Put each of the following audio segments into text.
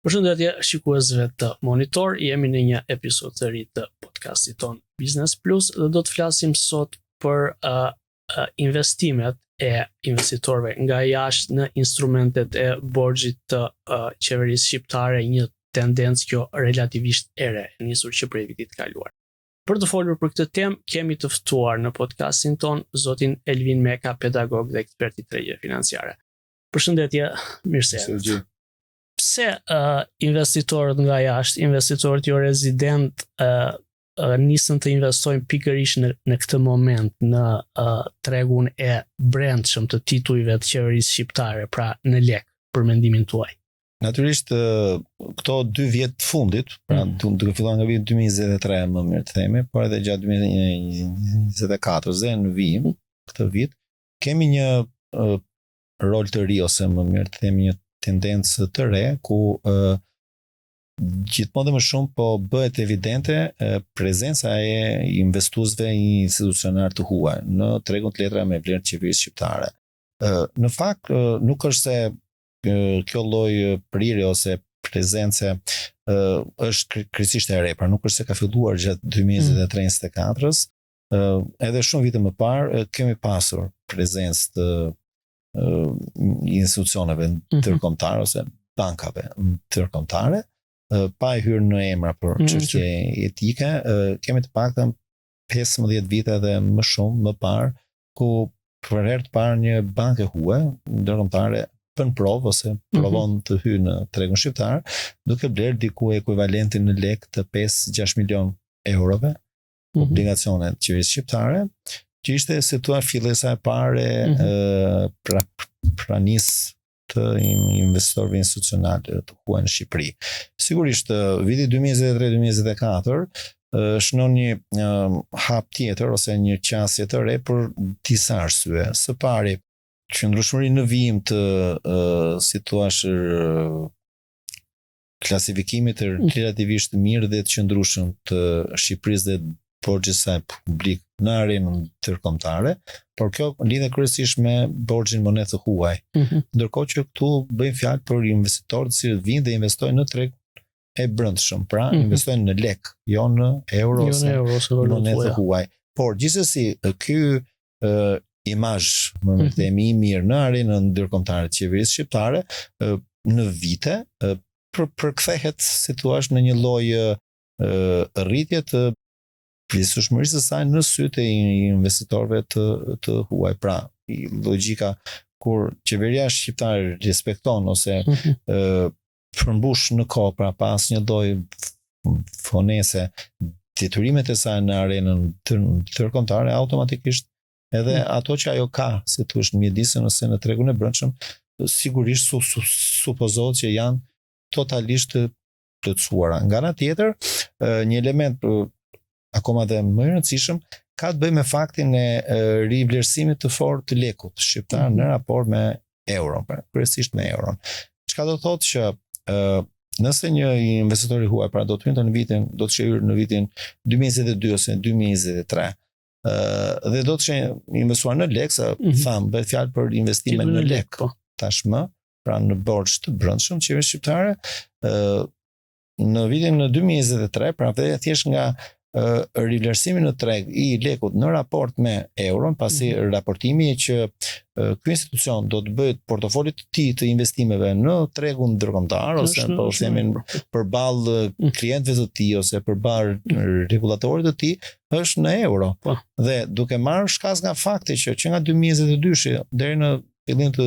Përshëndetje shikuesve të Monitor, jemi në një episod të ri të podcastit ton Business Plus dhe do të flasim sot për investimet e investitorëve nga jashtë në instrumentet e borxhit të qeverisë shqiptare, një tendencë kjo relativisht e re, nisur që prej vitit të kaluar. Për të folur për këtë temë, kemi të ftuar në podcastin ton zotin Elvin Meka, pedagog dhe ekspert i tregje financiare. Përshëndetje, mirë se erdhët. Pse investitorët nga jashtë, investitorët jo rezident, nisën të investojnë pikërisht në këtë moment në tregun e brendshëm të titujve të qeverisë shqiptare, pra në lek, për mendimin tuaj? Natyrisht këto 2 vjet të fundit, pra duke filluar nga viti 2023 më mirë të themi, por edhe gjatë 2024 dhe në vijim këtë vit, kemi një rol të ri ose më mirë të themi një tendencë të re ku gjithmonë dhe më shumë po bëhet evidente prezenca e investuesve institucional të huaj në tregun të letrave me vlerë të qeverisë shqiptare. Në fakt nuk është se kjo lloj prirje ose prezence është kryesisht e re, pra nuk është se ka filluar gjatë 2023-2024-s, edhe shumë vite më parë kemi pasur prezencë të institucioneve ndërkombëtare ose bankave ndërkombëtare, pa e hyrë në emra për çështje etike, kemi të paktën 15 vite dhe më shumë më parë ku për herë të parë një bankë huaj ndërkombëtare bën provë ose provon të hyjë në tregun shqiptar, duke blerë diku ekuivalentin në lek të 5-6 milion eurove obligacione të qeverisë shqiptare, që ishte situatë fillesa e pare pranisë të investorëve institucional të huaj në Shqipëri. Sigurisht, viti 2023-2024 shënon një hap tjetër ose një qasje të re për disa arsye. Së pari, qëndrueshmëri në vijim të si thuash klasifikimit të relativisht mirë dhe të qëndrueshëm të Shqipërisë dhe borxhit saj publik në arenën ndërkombëtare, por kjo lidhet kryesisht me borxhin monetë të huaj. Ndërkohë që këtu bëjmë fjalë për investitorët që vinë dhe investojnë në treg e brendshëm, pra investojnë në lek, jo në euro ose monetë të huaj. Por gjithsesi ky imazh, më mirë themi, i mirë në arenën ndërkombëtare të qeverisë shqiptare në vite përkthehet, si thua, në një lloj rritje të vlerësueshmërisë së saj në sytë e investitorëve të huaj. Pra, logjika kur qeveria shqiptare respekton ose përmbush në kohë, pra pas një lloj fonese detyrimimet e saj në arenën ndërkombëtare, automatikisht edhe ato që ajo ka, si thosh, në mjedisën ose në tregun e brendshëm, sigurisht supozohet që janë totalisht të plotësuara. Nga ana tjetër, një element akoma dhe më i rëndësishëm ka të bëjë me faktin e rivlerësimit të fortë të lekut shqiptar në raport me euron, pra kryesisht me euron. Çka do thotë që nëse një investitor i huaj, pra do të hyrë në vitin 2022 ose 2023, dhe do të investuar në lek, sa tham, bëhet fjalë për investime në lek tashmë, pra në borxh të brendshëm të qeverisë shqiptare, në vitin 2023, pra thjesht nga rivlerësimi në treg i lekut në raport me euron, pasi raportimi që ky institucion do të bëjë portofolit të tij të investimeve në tregun ndërkombëtar ose po themin përballë klientëve të tij ose përballë rregullatorit të tij është në euro. Dhe duke marrë shkas nga fakti që nga 2022 deri në fillim të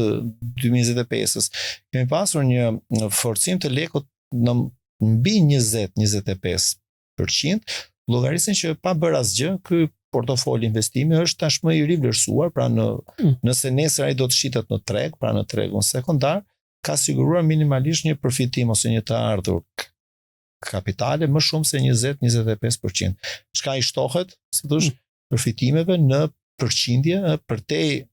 2025-s kemi pasur një forcim të lekut në mbi 20-25%, llogarisin që pa bërë asgjë, ky portofol investimi është tashmë i rivlerësuar, pra nëse nesër ai do të shitet në treg, pra në tregun sekondar, ka siguruar minimalisht një përfitim ose një të ardhur kapitale më shumë se 20-25%. Çka i shtohet, si thosh, përfitimeve në përqindje përtej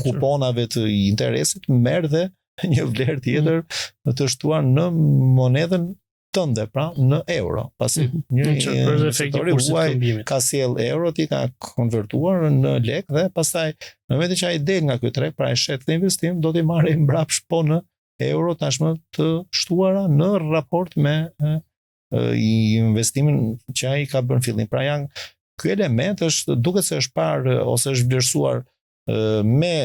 kuponave të interesit, merr dhe një vlerë tjetër të shtuar në monedhën tënde, pra në euro, pasi një investitor i huaj ka sjell euro, ti ka konvertuar në lek dhe pastaj në momentin që ai del nga ky treg, pra e shet këtë investim, do t'i marrë mbrapsht po në euro tashmë të shtuara në raport me investimin që ai ka bërë në fillim. Pra ky element duket se është parë ose është vlerësuar me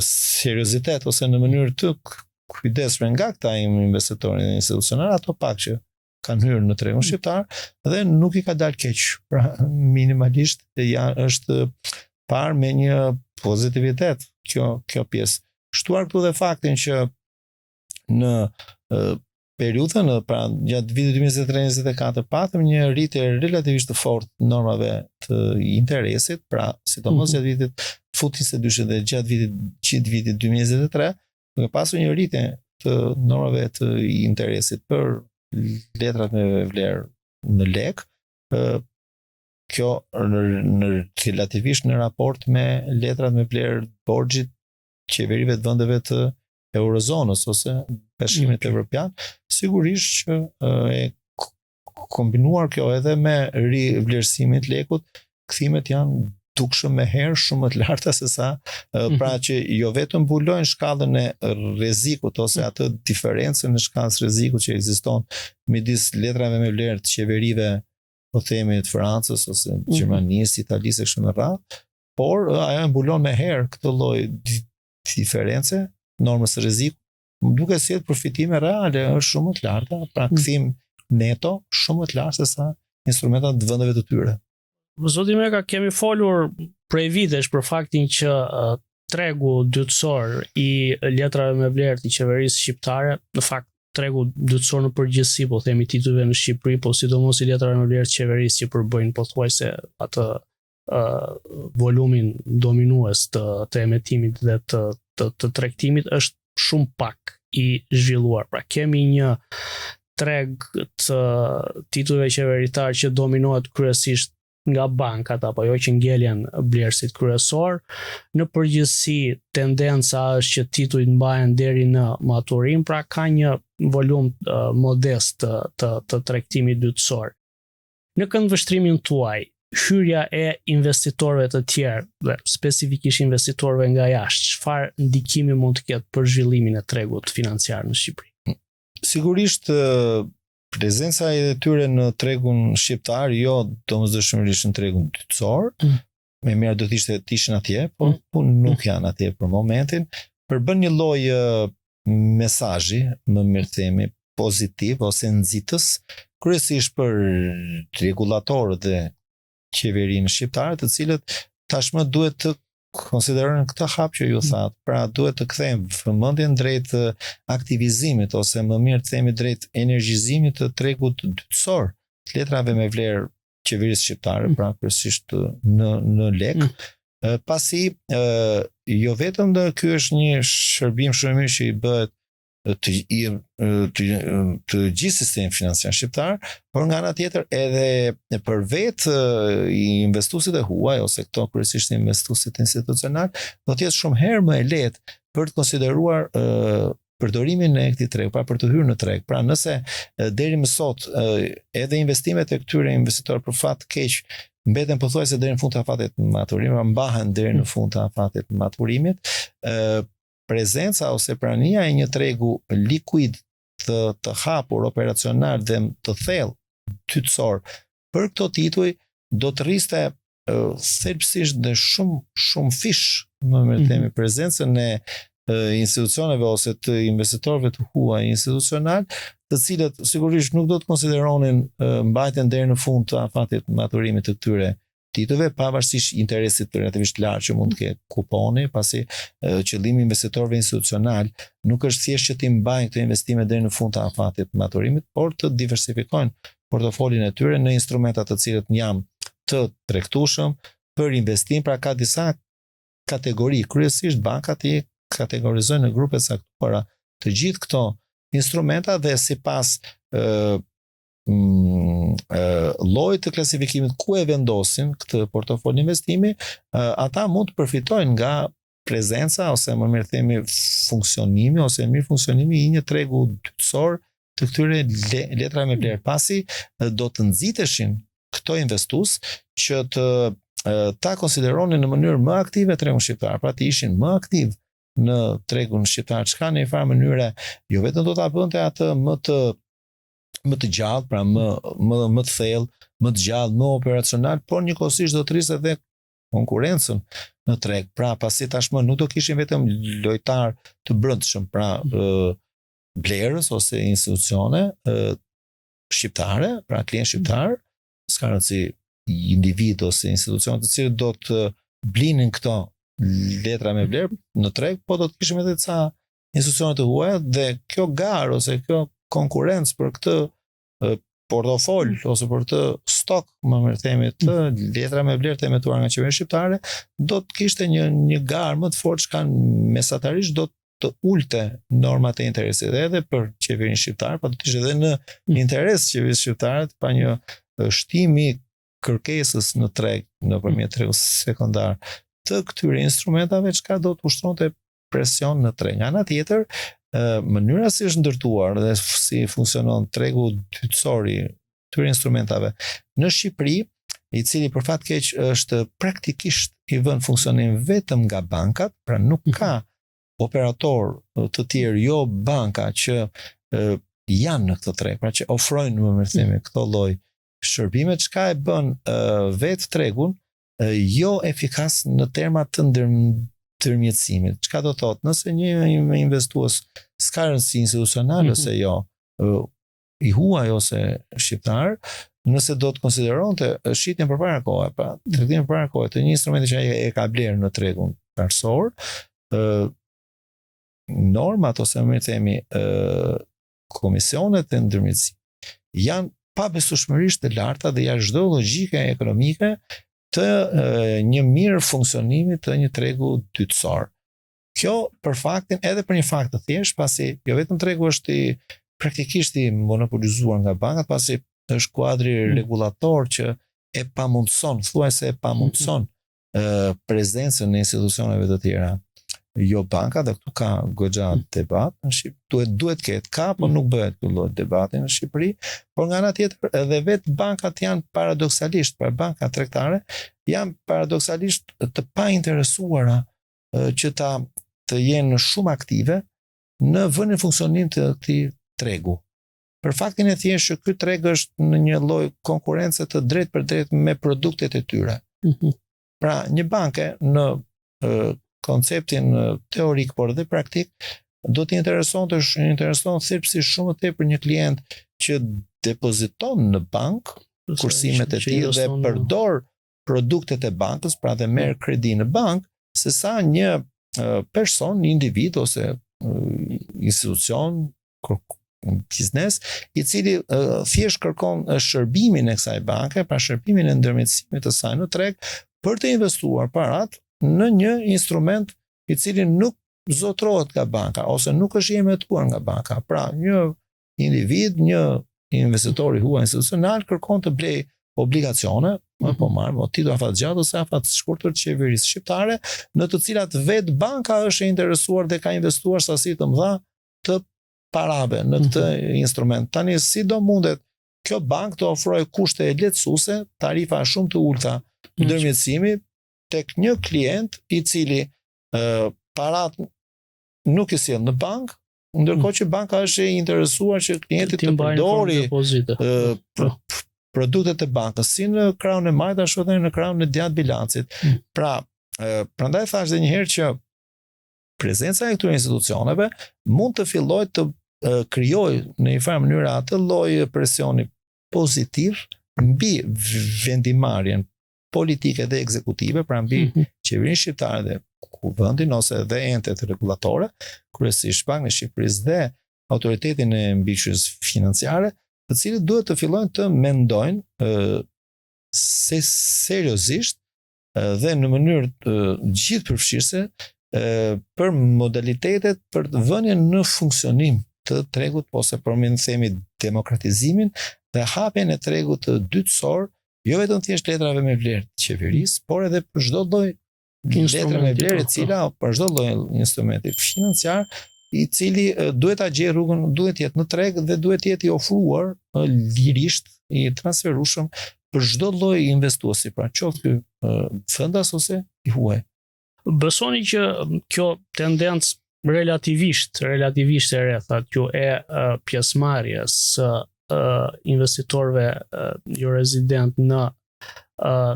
seriozitet ose në mënyrë të kujdesshme nga këta investitorë institucional, ato pak që kanë hyrë në tregun shqiptar dhe nuk i ka dalë keq. Pra minimalisht është parë me një pozitivitet kjo pjesë. Shtuar këtu dhe faktin që në periudhën, pra gjatë vitit 2023-2024 patëm një rritje relativisht të fortë normave të interesit, pra sidomos gjatë vitit futi se dyshit dhe gjatë vitit 2023, ka pasur një rritje të normave të interesit për letrat me vlerë në lek, kjo relativisht në raport me letrat me vlerë borxhit qeverive të vendeve të eurozonës ose bashkimit evropian, sigurisht që e kombinuar kjo edhe me rivlerësimin të lekut, kthimet janë dukshëm me herë shumë më të larta se sa, pra që jo vetëm mbulojnë shkallën e rrezikut ose atë diferencën në shkallës rrezikut që ekziston midis letrave me vlerë të qeverive, po themi të Francës ose Gjermanisë, Italisë kështu me radhë, por ajo mbulon me herë këtë lloj diference, normës së rrezikut, duke sjellë përfitime reale është shumë më të larta, pra kthim neto shumë më të lartë se sa instrumentat të vendeve të tyre. Zoti Meka, kemi folur prej vitesh për faktin që tregu dytësor i letrave me vlerë të qeverisë shqiptare, në fakt tregu dytësor në përgjithësi, po themi titujve në Shqipëri, po sidomos i letrave me vlerë të qeverisë që përbëjnë pothuajse atë volumin dominues të emetimit dhe të tregtimit është shumë pak i zhvilluar. Pra kemi një treg të titujve qeveritar që dominohet kryesisht nga bankat apo jo që ngjeljen blerësit kryesor. Në përgjithësi tendenca është që titujt mbahen deri në maturim, pra ka një volum modest të tregtimit dytësor. Në këndvështrimin tuaj, hyrja e investitorëve të tjerë dhe specifikisht investitorëve nga jashtë, çfarë ndikimi mund të ketë për zhvillimin e tregut financiar në Shqipëri? Sigurisht prezenca e tyre në tregun shqiptar, jo domosdoshmërisht në tregun dytësor, me mirë do të ishin atje, por nuk janë atje për momentin, përbën një lloj mesazhi, më mirë themi, pozitiv ose nxitës, kryesisht për rregullatorët dhe qeverinë shqiptare, të cilët tashmë duhet të konsiderojnë këtë hap që ju thatë, pra duhet të kthejmë vëmendjen drejt aktivizimit ose më mirë të themi drejt energjizimit të tregut dytësor, të letrave me vlerë qeverisë shqiptare, pra kryesisht në lek. Pasi jo vetëm ky është një shërbim shumë i mirë që i bëhet të gjithë sistemi financiar shqiptar, por nga ana tjetër edhe për vetë investuesit e huaj ose këto kryesisht investuesit institucional, do të jetë shumë herë më e lehtë për të konsideruar përdorimin e këtij tregu, pra për të hyrë në treg. Pra nëse deri më sot edhe investimet e këtyre investitorëve për fat keq mbeten pothuajse deri në fund të afatit të maturimit, mbahen deri në fund të afatit të maturimit, prezenca ose prania e një tregu likuid të hapur operacional dhe të thellë dytësor për këto tituj do të rriste thelbësisht dhe shumë fish, më mirë themi, prezencën e institucioneve ose të investitorëve të huaj institucional, të cilët sigurisht nuk do të konsideronin mbajtjen deri në fund të afatit të maturimit të këtyre titujve, pavarësisht interesit relativisht lartë që mund të ketë kuponi, pasi qëllimi i investitorëve institucional nuk është thjesht që të mbajnë këto investime deri në fund të afatit të maturimit, por të diversifikojnë portofolin e tyre në instrumenta të cilët janë të tregtueshëm për investim, pra ka disa kategori, kryesisht bankat i kategorizojnë në grupe caktuara të gjithë këto instrumenta dhe sipas llojit të klasifikimit ku e vendosin këtë portofol investimi, ata mund të përfitojnë nga prezenca ose më mirë themi funksionimi ose mirë funksionimi i një tregu dytësor të këtyre letrave me vlerë, pasi do të nxiteshin këto investues që ta konsideronin në mënyrë më aktive tregun shqiptar, pra të ishin më aktiv në tregun shqiptar, çka në një farë mënyre jo vetëm do ta bënte atë më të gjallë, pra më të thellë, më të gjallë, më operacional, por njëkohësisht do të rrisë edhe konkurrencën në treg. Pra, pasi tashmë nuk do kishin vetëm lojtar të brendshëm, pra blerës ose institucione shqiptare, pra klient shqiptar, s'ka rëndësi individ ose institucion të cilët do të blinin këto letra me vlerë në treg, po do të kishim edhe ca institucione të huaja dhe kjo garë ose kjo konkurrencë për këtë portofol ose për këtë stok, më themi, të letra me vlerë të emetuar nga qeveria shqiptare, do të kishte një garë më të fortë që kanë mesatarisht do të ulte normat e interesit edhe për qeverinë shqiptare, po do të ishte edhe në interes të qeverisë shqiptare pa një shtimi kërkesës në treg nëpërmjet tregut sekondar të këtyre instrumentave, çka do të ushtronte presion në treg. Nga ana tjetër, mënyra si është ndërtuar dhe si funksionon tregu dytësor i këtyre instrumentave në Shqipëri, i cili për fat keq është praktikisht i vënë funksionim vetëm nga bankat, pra nuk ka operator të tjerë, jo banka që janë në këtë treg, pra që ofrojnë më themi këto lloj shërbime, çka e bën vetë tregun jo efikas në terma të ndërmjetësimit. Çka do thotë? Nëse një investues s'ka rëndësi institucional ose jo, i huaj ose shqiptar, nëse do të konsideronte shitjen përpara kohe, pra tregtimin përpara kohe të një instrumenti që ai e ka blerë në tregun qartësor, normat ose më themi komisionet e ndërmjetësimit janë pabesueshmërisht të larta dhe jashtë çdo logjike ekonomike të një mirë funksionimi të një tregu dytësor. Kjo për faktin, edhe për një fakt të thjeshtë, pasi jo vetëm tregu është praktikisht i monopolizuar nga bankat, pasi është kuadri regulator që e pamundson, thuajse e pamundson prezencën në institucioneve të tjera. Jo banka, dhe këtu ka goxha debat në Shqipëri, duhet ketë ka, por nuk bëhet ky lloj debati në Shqipëri, por nga ana tjetër edhe vetë bankat janë paradoksalisht, pra bankat tregtare janë paradoksalisht të painteresuara që të jenë shumë aktive në vënien funksionim të këtij tregu. Për faktin e thjeshtë që ky treg është në një lloj konkurrence të drejtë për drejtë me produktet e tyre. Pra, një banke në konceptin teorik, por dhe praktik, do t'i intereson thjesht shumë të tepër një klient që depoziton në bank kursimet e tij dhe përdor produktet e bankës, pra dhe merr kredi në bank, sesa një person, një individ ose institucion, biznes, i cili thjesht kërkon shërbimin e kësaj banke, pra shërbimin e ndërmjetësimit të saj në treg, për të investuar parat në një instrument i cili nuk zotrohet nga banka ose nuk është i emetuar nga banka. Pra, një individ, një investitor i huaj institucional kërkon të blej obligacione, po marrë titull afat gjatë ose afat shkurtër të qeverisë shqiptare, në të cilat vetë banka është e interesuar dhe ka investuar sasi të mëdha të parave në këtë instrument. Tani si do mundet kjo bank të ofrojë kushte lehtësuese, tarifa shumë të ulta ndërmjetësimi tek një klient i cili parat nuk i sjell në bank, ndërkohë që banka është e interesuar që klienti të përdori produktet e bankës si në krahun e majt ashtu edhe në krahun e djathtë bilancit. Pra, prandaj thash edhe një herë që prezenca e këtyre institucioneve mund të fillojë të krijojë në një farë mënyrë atë lloj presioni pozitiv mbi vendimarrjen politike dhe ekzekutive, pra mbi qeverinë shqiptare dhe kuvendin ose dhe entet rregullatore, kryesisht Bankën e Shqipërisë dhe Autoritetin e Mbikëqyrjes Financiare, të cilët duhet të fillojnë të mendojnë seriozisht dhe në mënyrë gjithë përfshirëse për modalitetet për të vënien në funksionim të tregut, ose për më themi demokratizimin dhe hapjen e tregut të dytësor, jo vetëm thjesht letrave me vlerë të qeverisë, por edhe për çdo lloj letre me vlerë e cila për çdo lloj instrumenti financiar i cili duhet ta gjejë rrugën, duhet jetë në treg dhe duhet jetë i ofruar lirisht, i transferueshëm për çdo lloj investuesi, pra qoftë ky fundas ose i huaj. besoni që kjo tendencë relativisht e re, thatë ju e pjesëmarrjes së investitorëve jo rezident në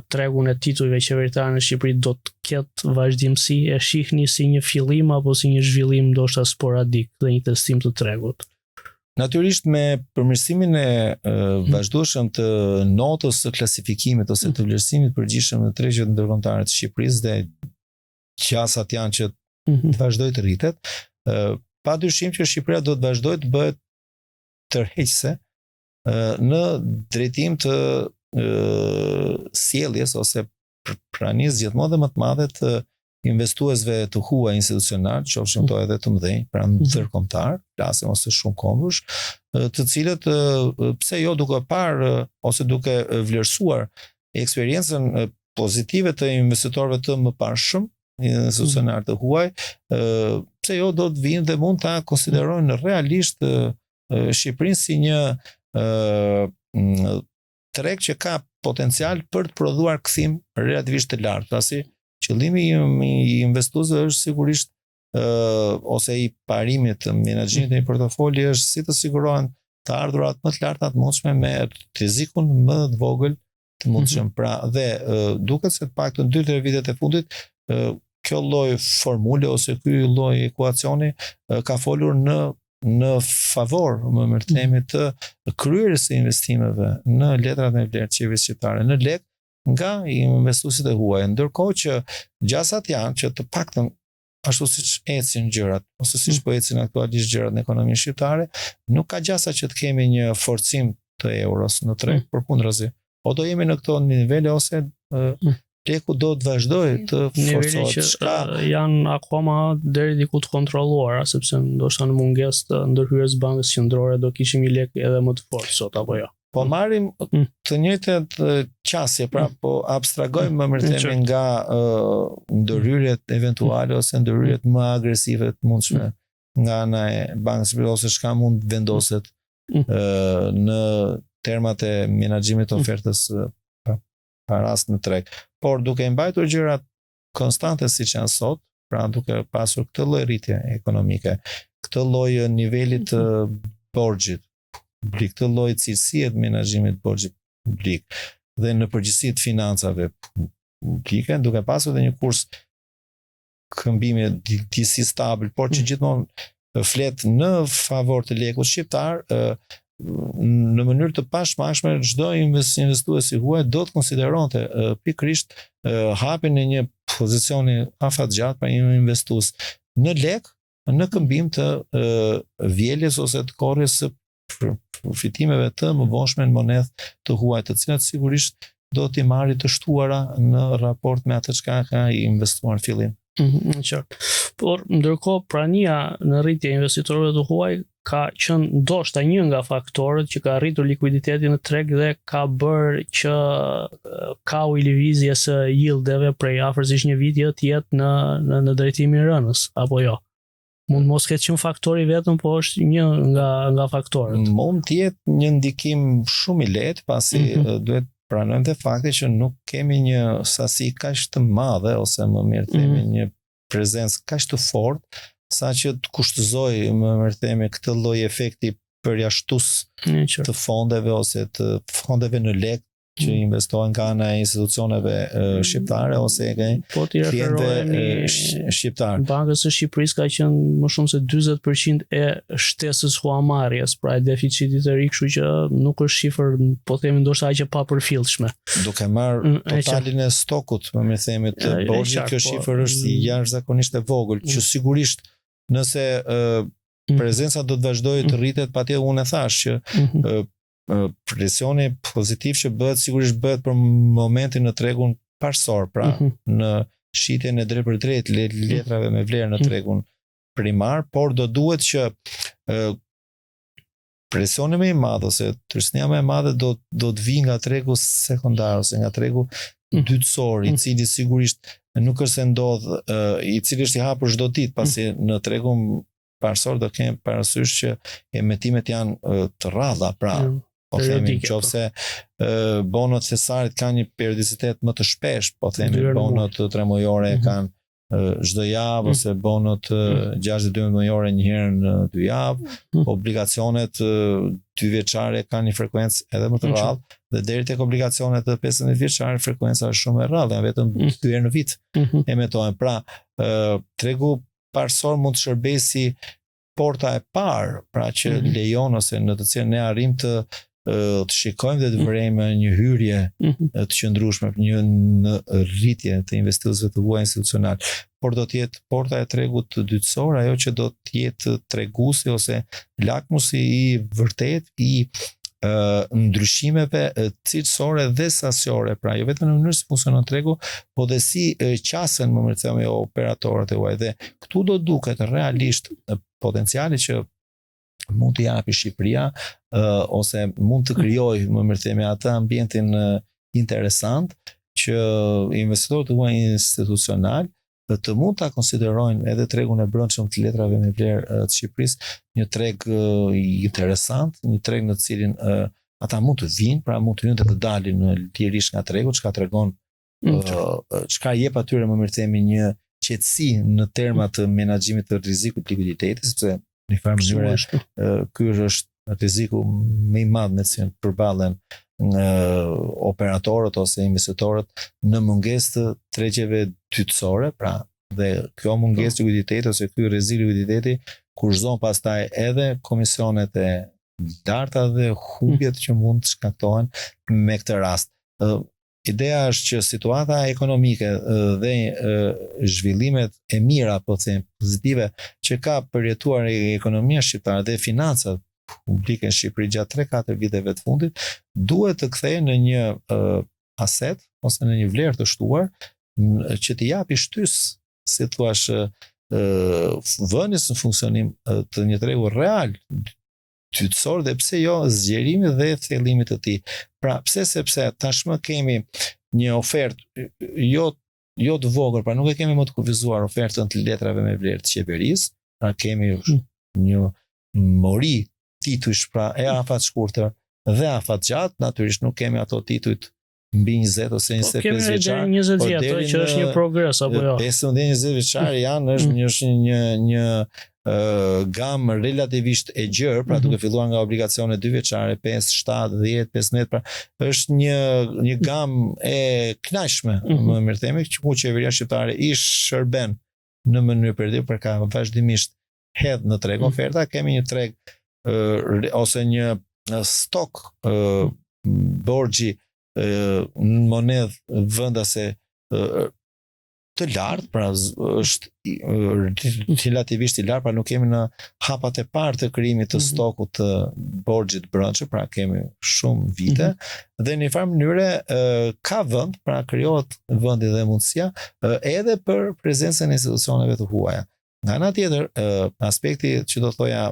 tregun e titujve qeveritar në Shqipëri do të ketë vazhdimsi, e shihni si një fillim apo si një zhvillim ndoshta sporadik dhe një testim të tregut? Natyrisht me përmirësimin e vazhdueshëm të notës së klasifikimit ose të vlerësimit përgjithshëm në tregjet ndërkombëtare të Shqipërisë dhe qasat janë që të vazhdojë të rritet, padyshim që Shqipëria do të vazhdojë të bëhet tërheqëse në drejtim të sjelljes ose pranisë gjithmonë dhe më të madhe të investuesve të huaj institucional, qofshin to edhe të mëdhenj, pra ndërkombëtar, flasim ose shumë kombësh, të cilët pse jo duke parë ose duke vlerësuar eksperiencën pozitive të investitorëve të mëparshëm, institucional të huaj, pse jo do të vinë dhe mund ta konsiderojnë realisht Shqipërinë si një treg që ka potencial për të prodhuar kthim relativisht të lartë, pasi qëllimi i investuesve është sigurisht ose i parimit të menaxhimit të një portofolio është si të sigurohen të ardhurat më të larta të mundshme me rrezikun më të vogël të mundshëm. Pra dhe duket se të paktën 2-3 vitet e fundit kjo lloj formule ose ky lloj ekuacioni ka folur në favor, më themi, të kryerjes së investimeve në letrat me vlerë të qeverisë shqiptare në lek nga investuesit e huaj, ndërkohë që gjasat janë që të paktën ashtu siç ecin gjërat ose siç po ecin aktualisht gjërat në ekonominë shqiptare, nuk ka gjasa që të kemi një forcim të euros në treg, përkundrazi. O do jemi në këto nivele ose leku do të vazhdojë të forcohet. Që janë akoma deri diku të kontrolluara, sepse ndoshta në mungesë të ndërhyrjes bankës qendrore do kishim një lek edhe më të fortë sot apo jo. Po marrim të njëjtat qasje, pra po abstragojmë më themi nga ndërhyrjet eventuale ose ndërhyrjet më agresive të mundshme nga ana e bankës ose çka mund vendoset në termat e menaxhimit të ofertës paras në treg. Por duke mbajtur gjërat konstante siç janë sot, pra duke pasur këtë lloj rritje ekonomike, këtë lloj niveli të borxhit publik, këtë lloj cilësie të menaxhimit të borxhit publik dhe në përgjithësi të financave publike, duke pasur edhe një kurs këmbimi disi stabil, por që gjithmonë flet në favor të lekut shqiptar, në mënyrë të pashmangshme çdo investues i huaj do të konsideronte pikërisht hapjen e një pozicioni afatgjat për një investues në lek në këmbim të vjeljes ose të korrjes së fitimeve të mëvonshme në monedhë të huaj, të cilat sigurisht do t'i marrë të shtuara në raport me atë çka ka investuar në fillim. Qartë. Por ndërkohë prania në rritje e investitorëve të huaj ka qenë ndoshta një nga faktorët që ka rritur likuiditetin në treg dhe ka bërë që kau i lëvizjes së yieldeve prej afërsisht një viti të jetë në drejtimin e rënës apo jo. Mund mos ketë qenë faktori vetëm, po është një nga faktorët. Mund të jetë një ndikim shumë i lehtë, pasi duhet pranojmë të fakti që nuk kemi një sasi kaq të madhe ose më mirë themi një prezencë kaq të fortë sa që të kushtëzoj më mirë themi këtë lloj efekti përjashtues të fondeve ose të fondeve në lek që investojnë nga ana e institucioneve shqiptare ose nga klientëve shqiptar. Bankës së Shqipërisë ka qenë më shumë se 40% e shtesës huamarrjes, pra e deficitit të ri, kështu që nuk është shifër, po themi ndoshta aq e papërfillshme. Duke marrë totalin e stokut, më mirë themi, të borxhit, kjo shifër është jashtëzakonisht e vogël, që sigurisht nëse prezenca do të vazhdojë të rritet, patjetër unë e thash që presioni pozitiv që bëhet sigurisht bëhet për momentin në tregun parsorë, pra në shitjen e drejt për drejt letrave me vlerë në tregun primar, por do duhet që presioni më i madh ose tërësnia më e madhe do të vijë nga tregu sekondar ose nga tregu dytësor, i cili sigurisht nuk është se ndodh, i cili është i hapur çdo ditë, pasi në tregun parsor do kemi parasysh që emetimet janë të rralla, pra po themi nëse bonot thesarit kanë një periodicitet më të shpesh, po themi bonot tremujore kanë çdo javë ose bonot 6-12 muajore një herë në 2 javë, obligacionet 2 vjeçare kanë një frekuencë edhe më të rrallë dhe deri tek obligacionet të 15 vjeçare frekuenca është shumë e rrallë, janë vetëm 2 herë në vit emetohen. Pra, tregu parësor mund të shërbejë si porta e parë, pra që lejon ose në të cilën ne arrim të shikojmë dhe të vërejmë një hyrje të qëndrueshme, në rritje të investituesve të huaj institucional, por do të jetë porta e tregut dytësor, ajo që do të jetë treguesi ose lakmusi i vërtet i ndryshimeve cilësore dhe sasiore, pra jo vetëm në mënyrë se funksionon tregu, po dhe si qasen më thënë operatorët e huaj. Dhe këtu do duket realisht potenciali që mund të japi Shqipëria ose mund të krijojë më themi atë ambientin interesant që investitorët e huaj institucional të mund ta konsiderojnë edhe tregun e brendshëm të letrave me vlerë të Shqipërisë një treg interesant, një treg në të cilin ata mund të vinë, pra mund të vinë të dalin lirisht nga tregu, çka tregon çka jep atyre më themi një qetësi në terma të menaxhimit të rrezikut likuiditeti, sepse në një farë mënyrë ky është rreziku më i madh me cilin përballen operatorët ose investitorët në mungesë të tregjeve dytësore, pra dhe kjo mungesë likuiditeti ose ky rrezik likuiditeti kurzon pastaj edhe komisionet e larta dhe humbjet që mund të shkaktohen me këtë rast. Ideja është që situata ekonomike dhe zhvillimet e mira, po them, pozitive që ka përjetuar ekonomia shqiptare dhe financat publike në Shqipëri gjatë 3-4 viteve të fundit, duhet të kthehen në një aset ose në një vlerë të shtuar që të japi shtys, si thua, vënies në funksionim të një tregu real dytësor dhe pse jo zgjerimi dhe thellimit të tij. Pra, pse? Sepse tashmë kemi një ofertë jo të vogël, pra nuk e kemi më të kufizuar ofertën të letrave me vlerë të qeverisë, pra kemi një mori titujsh, pra e afat shkurtër dhe afat gjatë, natyrisht nuk kemi ato titujt mbi 20 ose 25 vjeçar. Kemi 20 vjetë, që është një progres apo jo? 15-20 vjeçar janë është një gamë relativisht e gjerë, pra duke filluar nga obligacione 2 vjeçare, 5, 7, 10, 15, pra është një gamë e kënaqshme, më mirë themi, ku qeveria shqiptare i shërben në mënyrë përditshme, për ka vazhdimisht hedh në treg oferta, kemi një treg ose një stok borxhi në monedhë vendase të lartë, pra është relativisht i lartë, pra nuk kemi në hapat e parë të krijimit të stokut të borxhit brendshëm, pra kemi shumë vite dhe në një farë mënyre ka vend, pra krijohet vendi dhe mundësia edhe për prezencën e institucioneve të huaja. Nga ana tjetër, aspekti që do thoja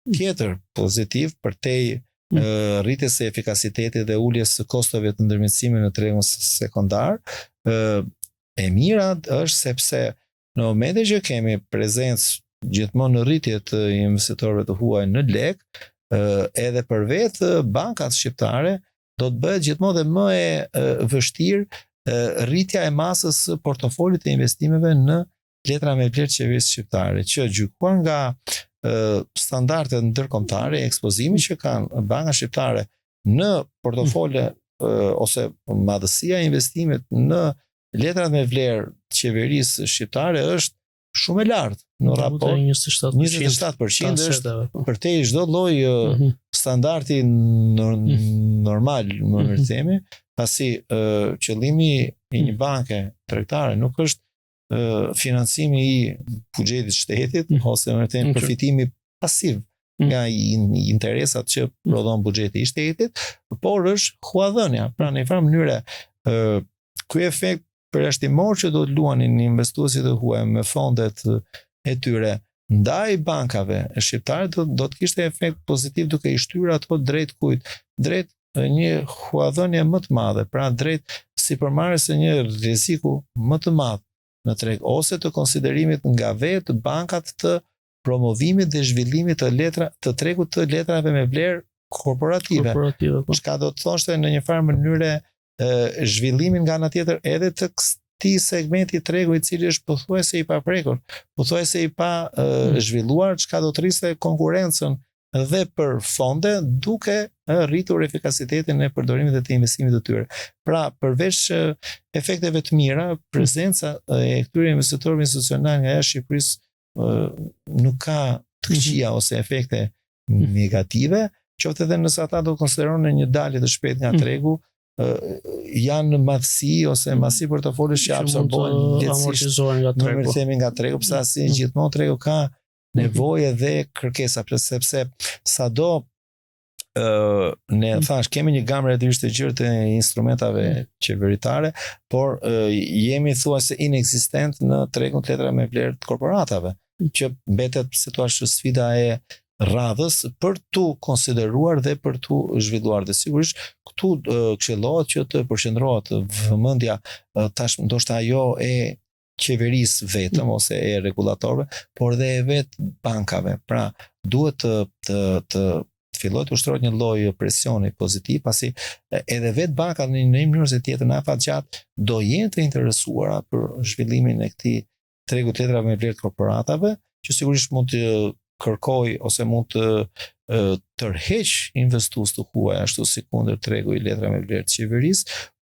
tjetër pozitiv përtej rritjes së efikasitetit dhe uljes së kostove të ndërmjetësimit në tregun sekondar, e mira është sepse në momentin që kemi prezencë gjithmonë në rritje të investitorëve të huaj në lek, edhe për vetë bankat shqiptare do të bëhet gjithmonë dhe më e vështirë rritja e masës së portofolit të investimeve në letra me vlerë qeverisë shqiptare, që gjykuar nga standardet ndërkombëtare e ekspozimit që kanë banka shqiptare në portofole ose madhësia e investimit në letrat me vlerë qeverisë shqiptare është shumë e lartë në raport 27% është përtej çdo lloj standardi normal, më mirë themi, pasi qëllimi i një banke tregtare nuk është financimi i buxhetit shtetit ose më thënë përfitimi pasiv nga interesat që prodhon buxheti i shtetit, por është huadhënia. Pra në një farë mënyre ky efekt përjashtimor që do të luanin investuesit e huaj me fondet e tyre ndaj bankave shqiptare do të kishte efekt pozitiv duke i shtyr ato drejt kujt? Drejt një huadhënie më të madhe, pra drejt sipërmarrjes së një rreziku më të madh në treg ose të konsiderimit nga vetë bankat të promovimit dhe zhvillimit të tregut të letrave me vlerë korporative. Çka do të thoshte në një farë mënyre zhvillimin nga ana tjetër edhe të këtij segmenti tregu I cili është pothuajse I paprekur, pothuajse I pa zhvilluar, çka do të rriste konkurrencën dhe për fonde duke rritur efikasitetin e përdorimit dhe të investimit të tyre. Pra, përveç efekteve të mira, prezenca e këtyre investitorëve institucional nga jashtë Shqipërisë nuk ka të këqija ose efekte negative, qoftë edhe nëse ata do të konsiderojnë një dalje të shpejtë nga tregu, janë madhësi ose masi portofoliosh që absorbohen lehtësisht nga tregu, pse gjithmonë tregu ka nevojë dhe kërkesa, sepse sado ne thash kemi një gamë relativisht të gjerë të instrumentave qeveritare, por jemi thuajse inexistent në tregun të letrave me vlerë të korporatave, që mbetet si thua sfida e radhës për tu konsideruar dhe për tu zhvilluar. Dhe sigurisht këtu këshillohet që të përqendrohet vëmendja tash ndoshta ajo e qeverisë vetëm ose e rregulatorëve, por dhe e vetë bankave. Pra, duhet të fillojë të ushtrohet një lloj presioni pozitiv, pasi edhe vetë bankat në një mënyrë ose tjetër në afatgjat do jenë të interesuara për zhvillimin e këtij tregu të letrave me vlerë të korporatave, që sigurisht mund të kërkoj ose mund të tërheq investues të huaj ashtu si kundër tregu I letrave me vlerë të qeverisë,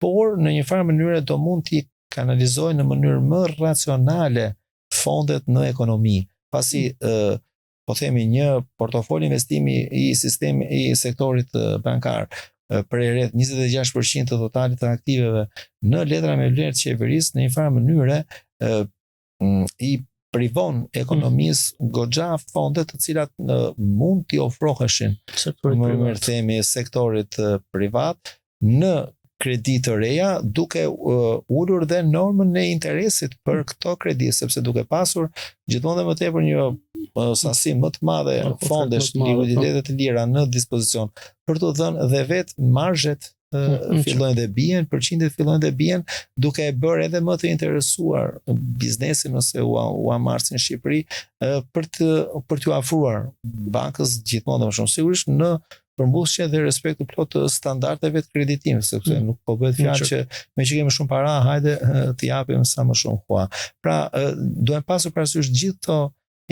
por në një farë mënyrë do mund t'i kanalizojnë në mënyrë më racionale fondet në ekonomi, pasi po themi një portofol investimi I sektorit bankar për rreth 26% të totalit të aktiveve në letra me vlerë të qeverisë në një farë mënyrë I privon ekonomisë goxha fonde të cilat mund t'i ofroheshin sektorit privat në kredi të reja, duke ulur dhe normën e interesit për këto kredi, sepse duke pasur gjithmonë dhe më tepër një sasi më të madhe fondesh, likuiditete të lira në dispozicion për të dhënë dhe vetë marzhet fillojnë dhe bien, përqindjet fillojnë dhe bien, duke e bërë edhe më të interesuar biznesin ose uamarsin në Shqipëri për t'u afruar bankës gjithmonë dhe më shumë, sigurisht në përmbushje dhe respekt të plot të standardeve të kreditimit, sepse nuk po bëhet fjalë që me që kemi shumë para, hajde të japim sa më shumë hua. Pra, duhen pasur parasysh gjithë këto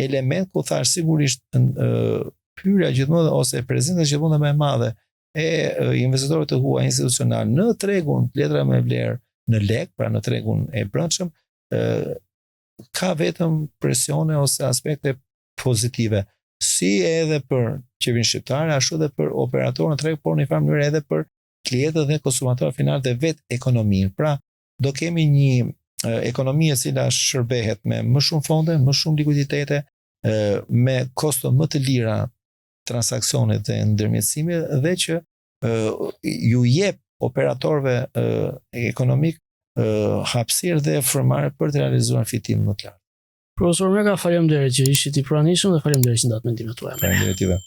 element ku thash sigurisht hyrja gjithmonë ose prezenca gjithmonë më e madhe e investitorëve të huaj institucional në tregun letra me vlerë në lek, pra në tregun e brendshëm, ka vetëm presione ose aspekte pozitive, si edhe për qeverinë shqiptare, ashtu edhe për operatorën e treg, por në një farë mënyrë edhe për klientët dhe konsumatorët final dhe vetë ekonominë. Pra, do kemi një ekonomi e cila shërbehet me më shumë fonde, më shumë likuiditete, me kosto më të lira transaksionit dhe ndërmjetësimi dhe që ju jep operatorëve ekonomik hapësirë dhe frymëre për të realizuar fitim më të lartë. Profesor Mega, faleminderit që ishit I pranishëm dhe faleminderit që ndat mendimet tuaja. Faleminderit juve.